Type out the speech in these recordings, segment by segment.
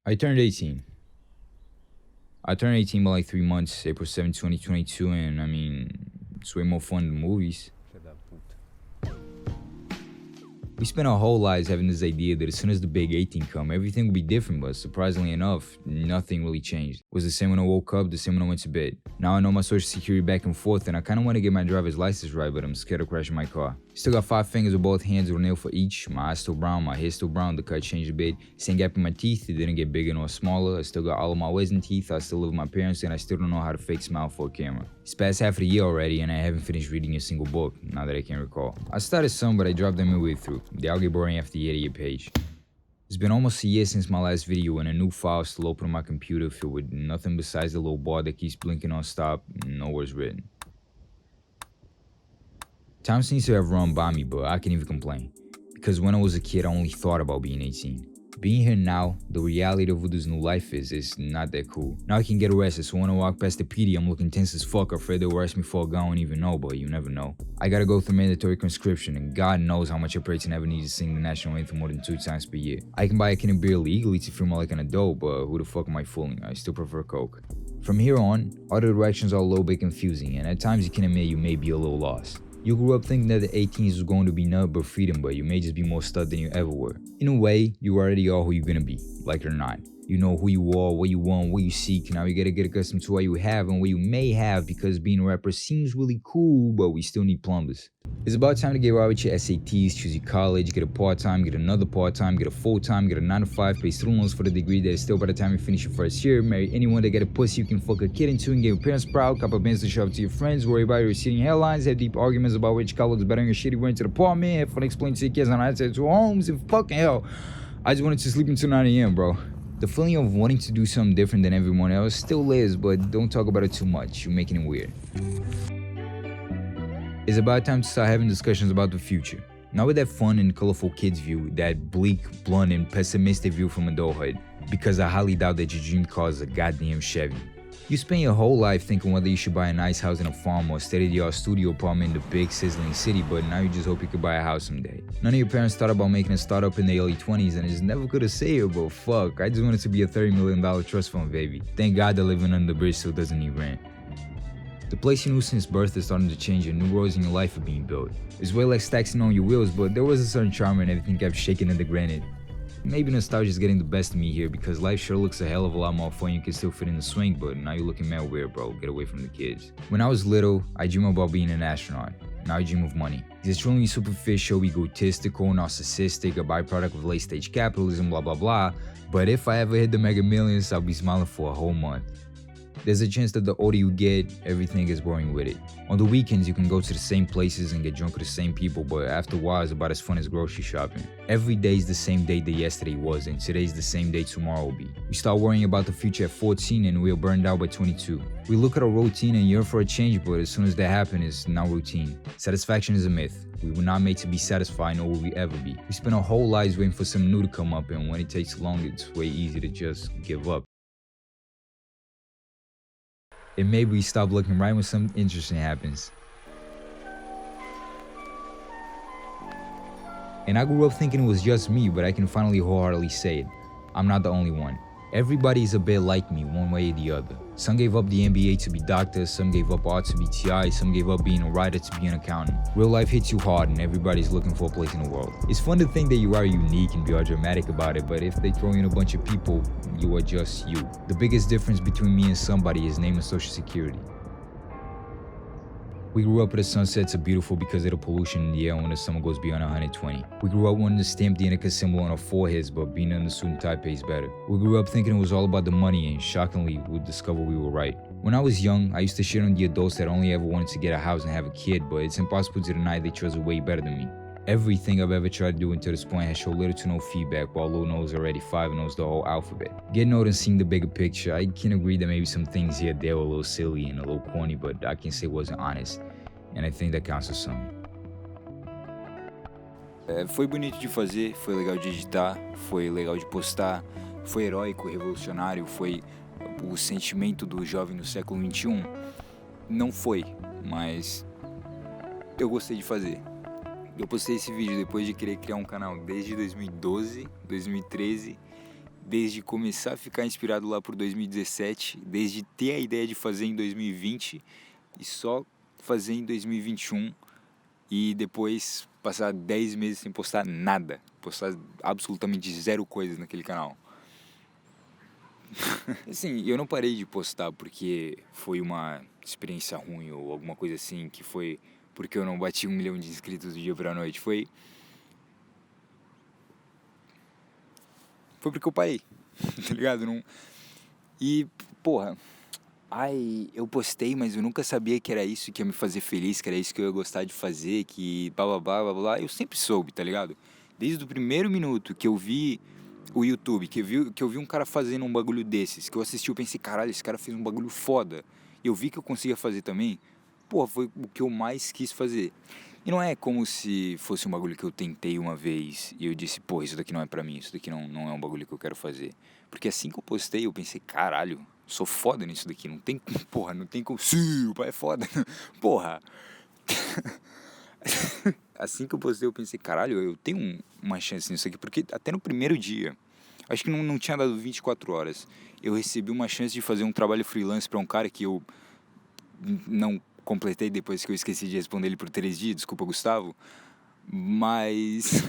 I turned 18. I turned 18 by like 3 months, April 7th, 2022, and I mean, it's way more fun than movies. We spent our whole lives having this idea that as soon as the big 18 come, everything will be different, but surprisingly enough, nothing really changed. It was the same when I woke up, the same when I went to bed. Now I know my social security back and forth, and I kinda wanna get my driver's license right, but I'm scared of crashing my car. Still got 5 fingers with both hands with a nail for each. My eyes still brown, my hair still brown, the cut changed a bit. Same gap in my teeth, it didn't get bigger nor smaller. I still got all of my wisdom teeth, I still live with my parents, and I still don't know how to fake smile for a camera. It's past half of the year already, and I haven't finished reading a single book, now that I can recall. I started some, but I dropped them midway through. They all get boring after the 80th page. It's been almost a year since my last video, and a new file still open on my computer filled with nothing besides the little bar that keeps blinking non-stop, no words written. Time seems to have run by me, but I can't even complain. Because when I was a kid, I only thought about being 18. Being here now, the reality of what this new life is not that cool. Now I can get arrested, so when I walk past the PD, I'm looking tense as fuck, afraid they'll arrest me for a gun I don't even know, but you never know. I gotta go through mandatory conscription, and God knows how much I pray to never need to sing the national anthem more than 2 times per year. I can buy a can of beer legally to feel more like an adult, but who the fuck am I fooling? I still prefer Coke. From here on, all the directions are a little bit confusing, and at times you can admit you may be a little lost. You grew up thinking that the 18s was going to be nothing but freedom, but you may just be more stud than you ever were. In a way, you already are who you're gonna be, like it or not. You know who you are, what you want, what you seek. Now you gotta get accustomed to what you have and what you may have, because being a rapper seems really cool, but we still need plumbers. It's about time to get right with your SATs, choose your college, get a part-time, get another part-time, get a full-time, get a 9 to 5, pay student loans for the degree that is still by the time you finish your first year, marry anyone that get a pussy you can fuck a kid into and get your parents proud, cop a Benz to show up to your friends, worry about your receding hairlines, have deep arguments about which car looks better in your shitty rented apartment, have fun explaining to your kids on how to homes, and fucking hell, I just wanted to sleep until 9 AM, bro. The feeling of wanting to do something different than everyone else still is, but don't talk about it too much, you're making it weird. It's about time to start having discussions about the future. Not with that fun and colorful kids view, that bleak, blunt, and pessimistic view from adulthood, because I highly doubt that your dream car is a goddamn Chevy. You spend your whole life thinking whether you should buy a nice house in a farm or a state-of-the-art studio apartment in the big sizzling city, but now you just hope you could buy a house someday. None of your parents thought about making a startup in the early 20s, and it's never good to say it, but fuck, I just wanted to be a $30 million trust fund baby. Thank God that living under the bridge still doesn't need rent. The place you knew since birth is starting to change, and new roads in your life are being built. It's way like stacking on your wheels, but there was a certain charm and everything kept shaking into granite. Maybe nostalgia is getting the best of me here, because life sure looks a hell of a lot more fun. You can still fit in the swing, but now you're looking mad weird, bro. Get away from the kids. When I was little, I dreamed about being an astronaut. Now I dream of money. It's truly superficial, egotistical, narcissistic, a byproduct of late-stage capitalism, blah blah blah. But if I ever hit the mega millions, I'll be smiling for a whole month. There's a chance that the older you get, everything gets boring with it. On the weekends, you can go to the same places and get drunk with the same people, but after a while, it's about as fun as grocery shopping. Every day is the same day that yesterday was, and today's the same day tomorrow will be. We start worrying about the future at 14, and we're burned out by 22. We look at our routine and yearn for a change, but as soon as that happens, it's now routine. Satisfaction is a myth. We were not made to be satisfied, nor will we ever be. We spend our whole lives waiting for something new to come up, and when it takes long, it's way easy to just give up. And maybe we stop looking right when something interesting happens. And I grew up thinking it was just me, but I can finally wholeheartedly say it. I'm not the only one. Everybody is a bit like me, one way or the other. Some gave up the NBA to be doctors, some gave up art to be TI, some gave up being a writer to be an accountant. Real life hits you hard and everybody's looking for a place in the world. It's fun to think that you are unique and be all dramatic about it, but if they throw in a bunch of people, you are just you. The biggest difference between me and somebody is name and social security. We grew up with the sunsets are beautiful because of the pollution in the air when the summer goes beyond 120. We grew up wanting to stamp the Indica symbol on our foreheads, but being in the suit and tie pays better. We grew up thinking it was all about the money, and shockingly, we discovered we were right. When I was young, I used to shit on the adults that only ever wanted to get a house and have a kid, but it's impossible to deny they chose it way better than me. Everything I've ever tried to do until this point has showed little to no feedback, while Lil knows already 5 and knows the whole alphabet. Getting old and seeing the bigger picture, I can agree that maybe some things here there were a little silly and a little corny, but I can say it wasn't honest. And I think that counts as something. Foi bonito de fazer, foi legal de editar, foi legal de postar, foi heróico, revolucionário, foi o sentimento do jovem no século XXI. Não foi, mas eu gostei de fazer. Eu postei esse vídeo depois de querer criar um canal desde 2012, 2013, desde começar a ficar inspirado lá por 2017, desde ter a ideia de fazer em 2020 e só fazer em 2021 e depois passar 10 meses sem postar nada, postar absolutamente zero coisas naquele canal. Assim, eu não parei de postar porque foi uma experiência ruim ou alguma coisa assim, que foi porque eu não bati 1 milhão de inscritos do dia pra noite. Foi porque eu parei, tá ligado? Não... E, porra, eu postei, mas eu nunca sabia que era isso que ia me fazer feliz, que era isso que eu ia gostar de fazer, que blá blá blá blá blá. Eu sempre soube, tá ligado? Desde o primeiro minuto que eu vi o YouTube, que eu vi um cara fazendo um bagulho desses, que eu assisti, eu pensei, caralho, esse cara fez um bagulho foda. E eu vi que eu conseguia fazer também. Porra, foi o que eu mais quis fazer. E não é como se fosse um bagulho que eu tentei uma vez e eu disse, pô, isso daqui não é pra mim, isso daqui não é um bagulho que eu quero fazer. Porque assim que eu postei, eu pensei, caralho, sou foda nisso daqui, não tem, porra, não tem como, sim, o pai é foda, porra. Assim que eu postei, eu pensei, caralho, eu tenho uma chance nisso aqui, porque até no primeiro dia, acho que não tinha dado 24 horas, eu recebi uma chance de fazer um trabalho freelance pra um cara que eu não completei depois que eu esqueci de responder ele por 3 dias, desculpa, Gustavo, mas,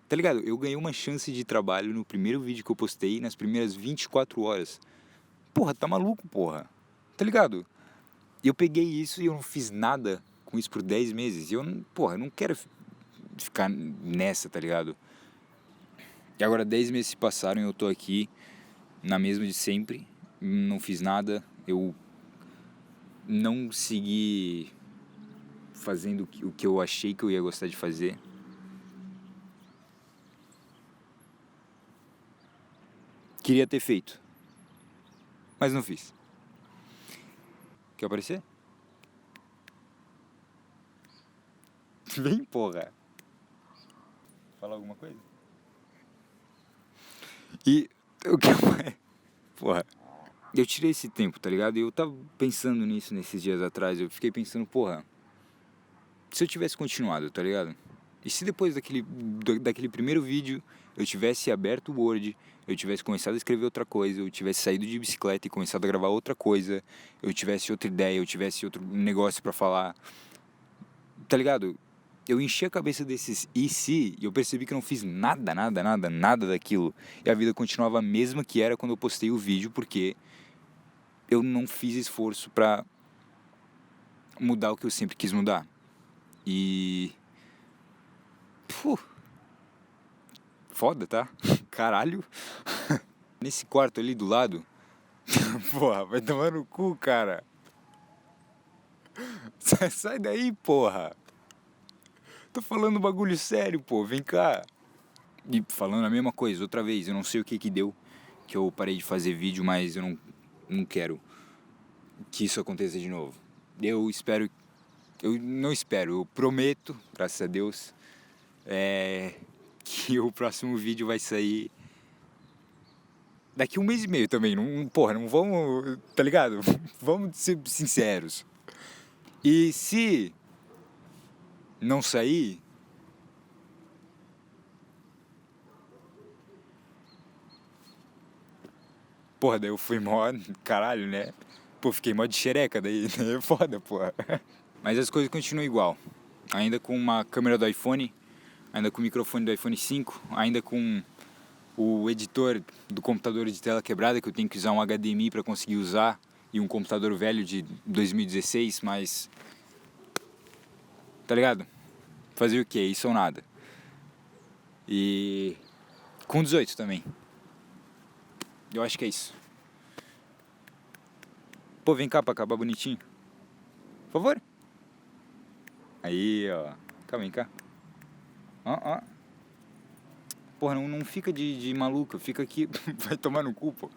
tá ligado? Eu ganhei uma chance de trabalho no primeiro vídeo que eu postei, nas primeiras 24 horas. Porra, tá maluco, porra, tá ligado? E eu peguei isso e eu não fiz nada com isso por 10 meses, e eu não quero ficar nessa, tá ligado? E agora 10 meses se passaram e eu tô aqui, na mesma de sempre, não fiz nada, eu não segui fazendo o que eu achei que eu ia gostar de fazer. Queria ter feito, mas não fiz. Quer aparecer? Vem, porra. Falar alguma coisa? E o que porra, eu tirei esse tempo, tá ligado? E eu tava pensando nisso nesses dias atrás, eu fiquei pensando, porra, se eu tivesse continuado, tá ligado? E se depois daquele primeiro vídeo eu tivesse aberto o Word, eu tivesse começado a escrever outra coisa, eu tivesse saído de bicicleta e começado a gravar outra coisa, eu tivesse outra ideia, eu tivesse outro negócio pra falar, tá ligado? Eu enchi a cabeça desses e se, e eu percebi que eu não fiz nada daquilo. E a vida continuava a mesma que era quando eu postei o vídeo, porque eu não fiz esforço pra mudar o que eu sempre quis mudar. E... foda, tá? Caralho. Nesse quarto ali do lado... porra, vai tomar no cu, cara. Sai daí, porra. Tô falando bagulho sério, pô. Vem cá. E falando a mesma coisa, outra vez. Eu não sei o que deu que eu parei de fazer vídeo, mas eu não quero que isso aconteça de novo. Eu espero... eu não espero, eu prometo, graças a Deus, que o próximo vídeo vai sair daqui 1 mês e meio também. Porra, não vamos, tá ligado? Vamos ser sinceros. E se não sair, porra, daí eu fui mó, caralho, né? Pô, fiquei mó de xereca, daí é foda, porra. Mas as coisas continuam igual. Ainda com uma câmera do iPhone, ainda com o microfone do iPhone 5, ainda com o editor do computador de tela quebrada, que eu tenho que usar um HDMI para conseguir usar, e um computador velho de 2016, mas... tá ligado? Fazer o quê? Isso ou nada. E... com 18 também. Eu acho que é isso. Pô, vem cá pra acabar bonitinho. Por favor. Aí, ó. Calma, vem cá. Ó. Porra, não fica de maluca. Fica aqui. Vai tomar no cu, pô.